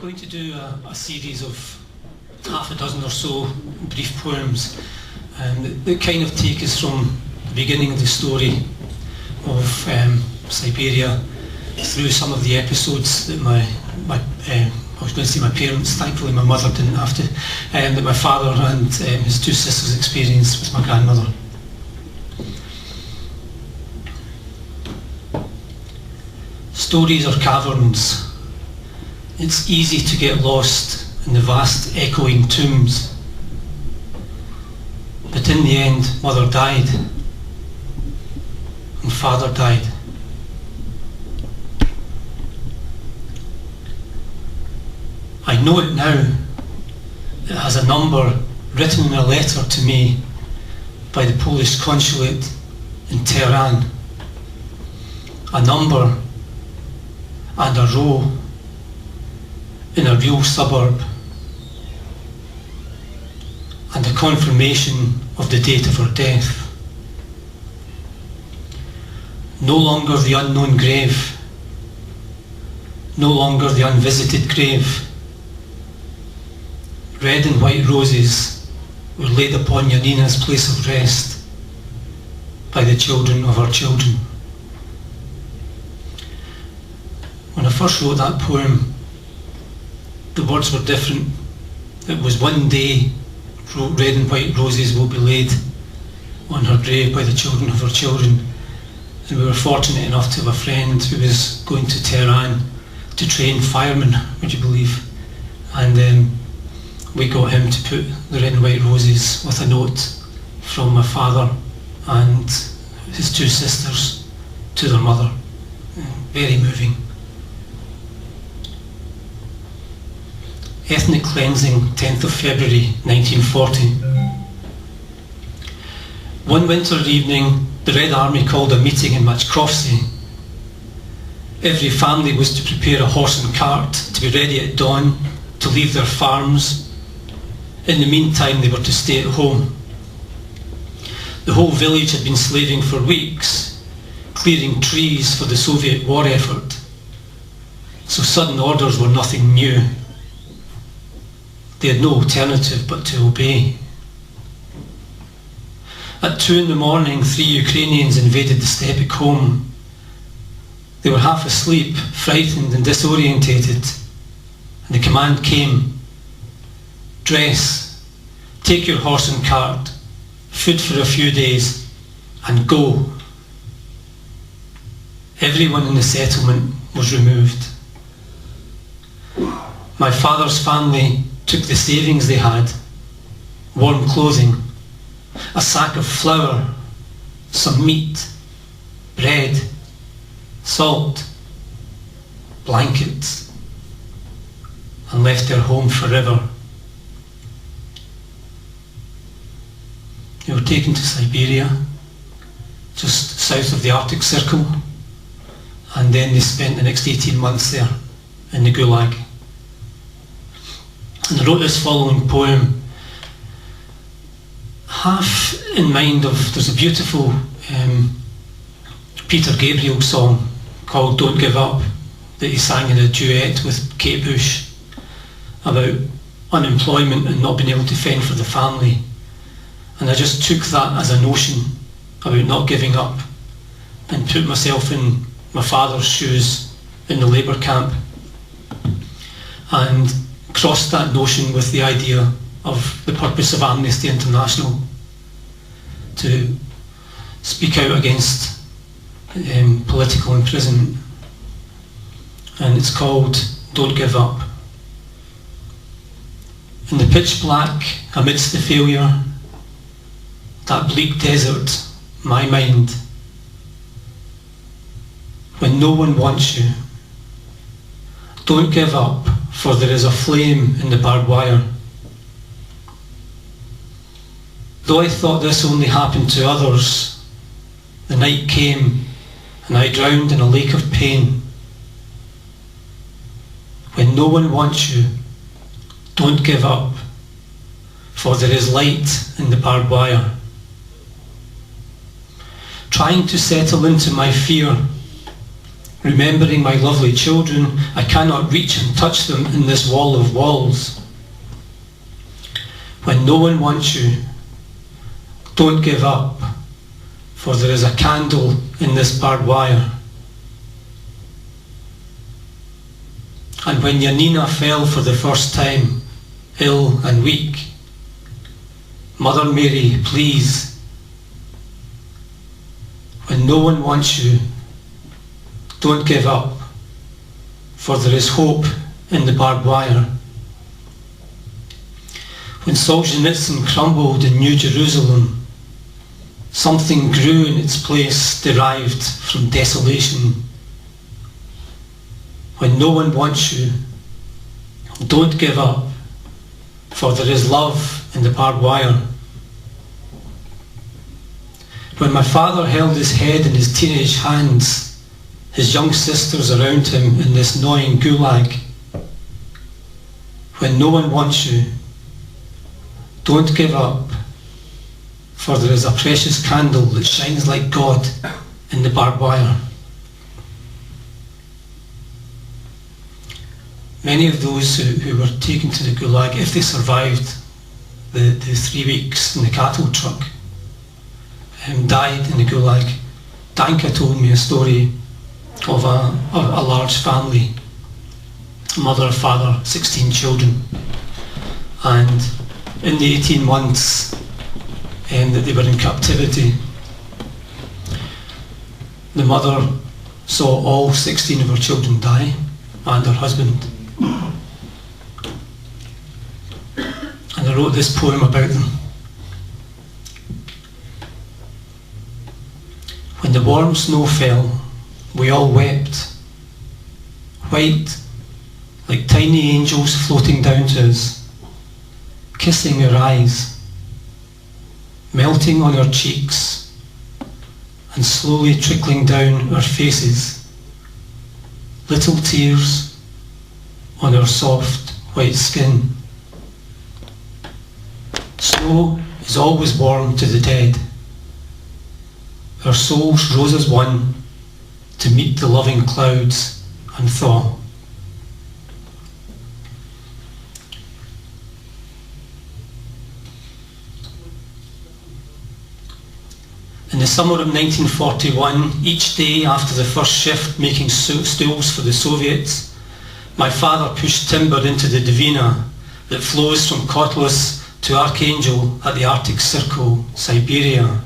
going to do a series of half a dozen or so brief poems that kind of take us from the beginning of the story of Siberia through some of the episodes that I was going to say my parents, thankfully my mother didn't have to, that my father and his two sisters experienced with my grandmother. Stories are caverns. It's easy to get lost in the vast echoing tombs. But in the end, mother died and father died. I know it now. It has a number written in a letter to me by the Polish consulate in Tehran. A number and a row in a real suburb, and a confirmation of the date of her death. No longer the unknown grave, no longer the unvisited grave. Red and white roses were laid upon Janina's place of rest by the children of our children. When I first wrote that poem, the words were different. It was one day, red and white roses will be laid on her grave by the children of her children. And we were fortunate enough to have a friend who was going to Tehran to train firemen, would you believe? And we got him to put the red and white roses with a note from my father and his two sisters to their mother. Very moving. Ethnic cleansing, 10th of February 1940. One winter evening, the Red Army called a meeting in Machkrovsky. Every family was to prepare a horse and cart to be ready at dawn to leave their farms. In the meantime, they were to stay at home. The whole village had been slaving for weeks, clearing trees for the Soviet war effort. So sudden orders were nothing new. They had no alternative but to obey. At 2 in the morning, 3 Ukrainians invaded the Stepek home. They were half asleep, frightened and disorientated, and the command came: dress, take your horse and cart, food for a few days, and go. Everyone in the settlement was removed. My father's family took the savings they had, warm clothing, a sack of flour, some meat, bread, salt, blankets, and left their home forever. They were taken to Siberia, just south of the Arctic Circle, and then they spent the next 18 months there in the Gulag. And I wrote this following poem, half in mind of, there's a beautiful Peter Gabriel song called Don't Give Up that he sang in a duet with Kate Bush about unemployment and not being able to fend for the family. And I just took that as a notion about not giving up and put myself in my father's shoes in the labour camp and crossed that notion with the idea of the purpose of Amnesty International, to speak out against political imprisonment. And it's called Don't Give Up. In the pitch black, amidst the failure, that bleak desert, my mind, when no one wants you, don't give up, for there is a flame in the barbed wire. Though I thought this only happened to others, the night came and I drowned in a lake of pain. When no one wants you, don't give up, for there is light in the barbed wire. Trying to settle into my fear, Remembering my lovely children, I cannot reach and touch them in this wall of walls. When no one wants you, don't give up, for there is a candle in this barbed wire. And when Janina fell for the first time, ill and weak, Mother Mary, please, when no one wants you, don't give up, for there is hope in the barbed wire. When Solzhenitsyn crumbled in New Jerusalem, something grew in its place derived from desolation. When no one wants you, don't give up, for there is love in the barbed wire. When my father held his head in his teenage hands, his young sisters around him in this gnawing gulag, when no one wants you, don't give up, for there is a precious candle that shines like God in the barbed wire. Many of those who were taken to the gulag, if they survived the 3 weeks in the cattle truck, died in the gulag. Danka told me a story of a large family, mother, father, 16 children, and in the 18 months that they were in captivity, the mother saw all 16 of her children die and her husband. And I wrote this poem about them. When the warm snow fell, we all wept, white, like tiny angels floating down to us, kissing our eyes, melting on our cheeks, and slowly trickling down our faces, little tears on our soft white skin. Snow is always warm to the dead. Our souls rose as one to meet the loving clouds and thaw. In the summer of 1941, each day after the first shift making stools for the Soviets, my father pushed timber into the Dvina that flows from Kotlas to Archangel at the Arctic Circle, Siberia.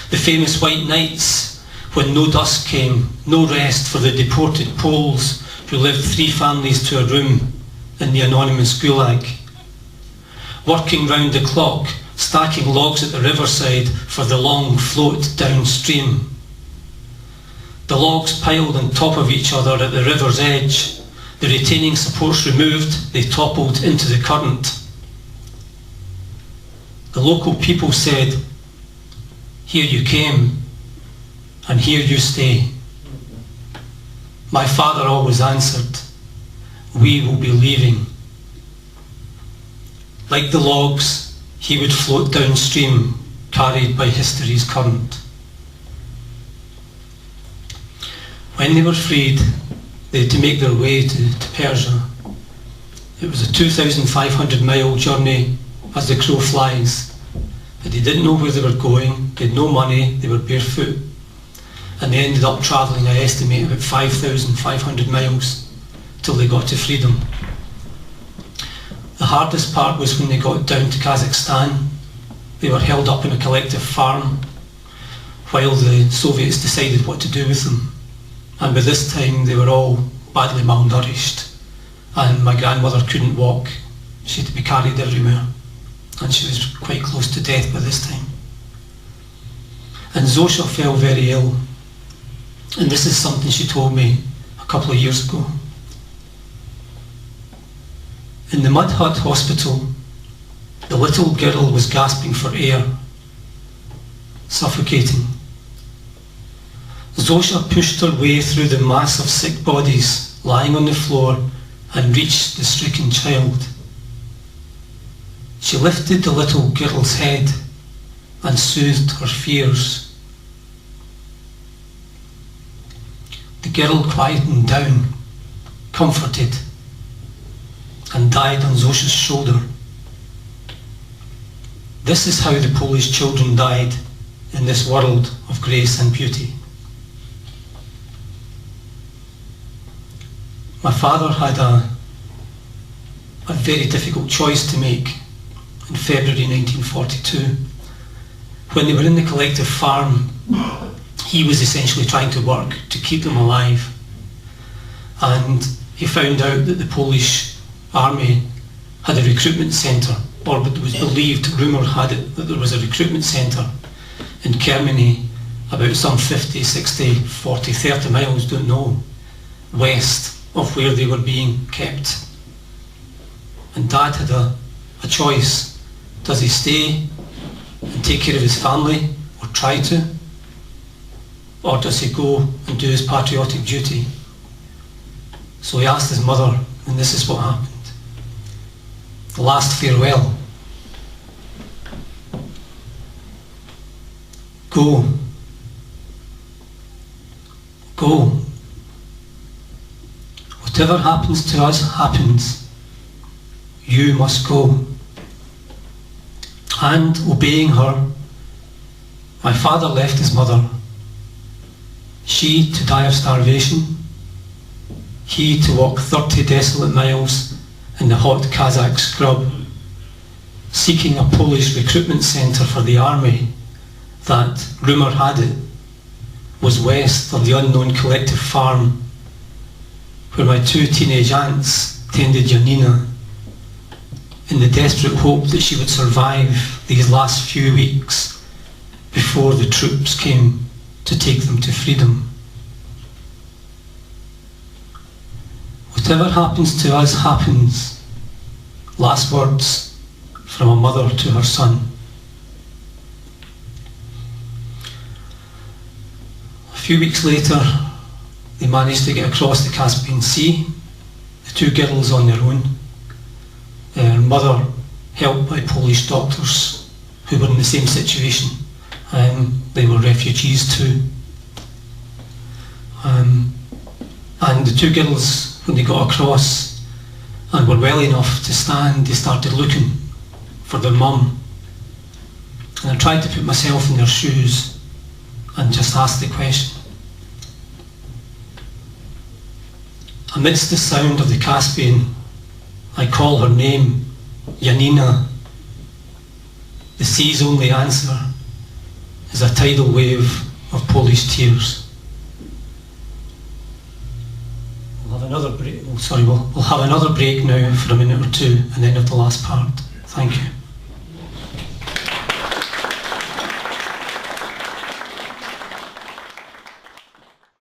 The famous white nights when no dusk came, no rest for the deported Poles who lived 3 families to a room in the anonymous gulag. Working round the clock, stacking logs at the riverside for the long float downstream. The logs piled on top of each other at the river's edge, the retaining supports removed, they toppled into the current. The local people said, "Here you came, and here you stay." My father always answered, "We will be leaving." Like the logs, he would float downstream, carried by history's current. When they were freed, they had to make their way to Persia. It was a 2,500-mile journey as the crow flies, but they didn't know where they were going, they had no money, they were barefoot, and they ended up travelling, I estimate, about 5,500 miles till they got to freedom. The hardest part was when they got down to Kazakhstan. They were held up in a collective farm while the Soviets decided what to do with them. And by this time they were all badly malnourished, and my grandmother couldn't walk. She had to be carried everywhere, and she was quite close to death by this time. And Zosha fell very ill, and this is something she told me a couple of years ago. In the mud hut hospital, the little girl was gasping for air, suffocating. Zosha pushed her way through the mass of sick bodies lying on the floor and reached the stricken child. She lifted the little girl's head and soothed her fears. The girl quietened down, comforted, and died on Zosia's shoulder. This is how the Polish children died in this world of grace and beauty. My father had a very difficult choice to make in February 1942. When they were in the collective farm, he was essentially trying to work to keep them alive. And he found out that the Polish army had a recruitment centre, or it was believed, rumour had it, that there was a recruitment centre in Kermany, about some 50, 60, 40, 30 miles, don't know, west of where they were being kept. And Dad had a choice. Does he stay and take care of his family, or try to? Or does he go and do his patriotic duty? So he asked his mother, and this is what happened. The last farewell. Go. Go. Whatever happens to us happens. You must go. And obeying her, my father left his mother. She to die of starvation, he to walk 30 desolate miles in the hot Kazakh scrub, seeking a Polish recruitment centre for the army that, rumour had it, was west of the unknown collective farm where my two teenage aunts tended Janina in the desperate hope that she would survive these last few weeks before the troops came to take them to freedom. Whatever happens to us happens. Last words from a mother to her son. A few weeks later, they managed to get across the Caspian Sea, the two girls on their own, their mother helped by Polish doctors who were in the same situation. They were refugees too. And the two girls, when they got across and were well enough to stand, they started looking for their mum. And I tried to put myself in their shoes and just ask the question. Amidst the sound of the Caspian, I call her name, Janina. The sea's only answer is a tidal wave of Polish tears. We'll have another break now for a minute or two and then of the last part. Thank you.